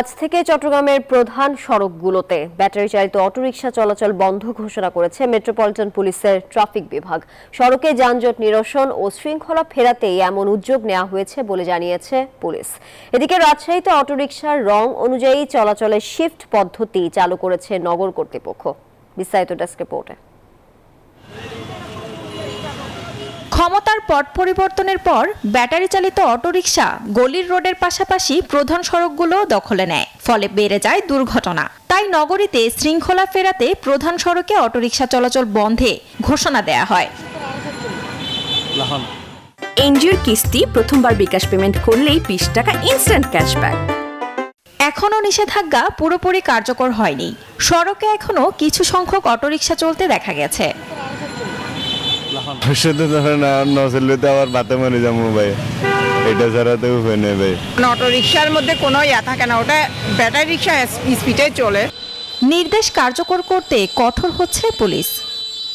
আজ থেকে চট্টগ্রামের প্রধান সড়কগুলোতে ব্যাটারি চালিত অটোরিকশা চলাচল বন্ধ ঘোষণা করেছে মেট্রোপলিটন পুলিশের ট্রাফিক বিভাগ। সড়কে যানজট নিরসন ও শৃঙ্খলা ফেরাতেই এমন উদ্যোগ নেওয়া হয়েছে বলে জানিয়েছে পুলিশ। এদিকে রাজশাহীতে অটোরিকশার রং অনুযায়ী চলাচলের শিফট পদ্ধতি চালু করেছে নগর কর্তৃপক্ষ। বিস্তারিত ডেস্ক রিপোর্টে। ক্ষমতার পট পরিবর্তনের পর ব্যাটারি চালিত অটোরিকশা গলির রোডের পাশাপাশি প্রধান সড়কগুলো দখলে নেয়, ফলে বেড়ে যায় দুর্ঘটনা। তাই নগরীতে শৃঙ্খলা ফেরাতে প্রধান সড়কে অটোরিকশা চলাচল বন্ধে ঘোষণা দেয়া হয়। এনজিওর কিস্তি প্রথমবার বিকাশ পেমেন্ট করলেই 20 টাকা ইনস্ট্যান্ট ক্যাশব্যাক। এখনো নিষেধাজ্ঞা পুরোপুরি কার্যকর হয়নি। সড়কে এখনো কিছু সংখ্যক অটোরিকশা চলতে দেখা গেছে। শুধু ধরেন আবার বাতে মরে যাবো ভাই, এটা ছাড়া তো উপায় নেই ভাই। অটো রিক্সার মধ্যে কোনো থাকে না, ওটা ব্যাটারি রিক্সা স্পিডে চলে। নির্দেশ কার্যকর করতে কঠোর হচ্ছে পুলিশ।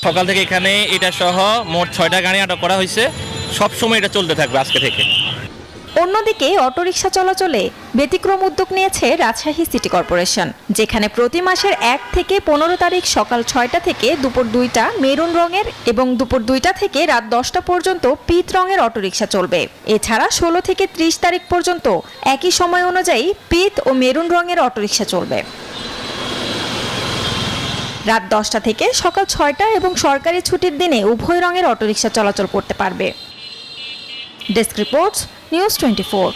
সকাল থেকে এখানে এটা সহ মোট 6টা গাড়ি আটক করা হয়েছে। সব সময় এটা চলতে থাকবে আজকে থেকে। অন্যদিকে অটোরিকশা চলাচলে ব্যতিক্রম উদ্যোগ নিয়েছে রাজশাহী সিটি কর্পোরেশন, যেখানে প্রতি মাসের 1 থেকে 15 তারিখ সকাল 6টা থেকে দুপুর 2টা মেরুন রঙের এবং দুপুর 2টা থেকে রাত 10টা পর্যন্ত পিত রঙের অটোরিকশা চলবে। এছাড়া 16 থেকে 30 তারিখ পর্যন্ত একই সময় অনুযায়ী পিত ও মেরুন রঙের অটোরিকশা চলবে। রাত 10টা থেকে সকাল 6টা এবং সরকারি ছুটির দিনে উভয় রঙের অটোরিকশা চলাচল করতে পারবে। Desk reports, news 24।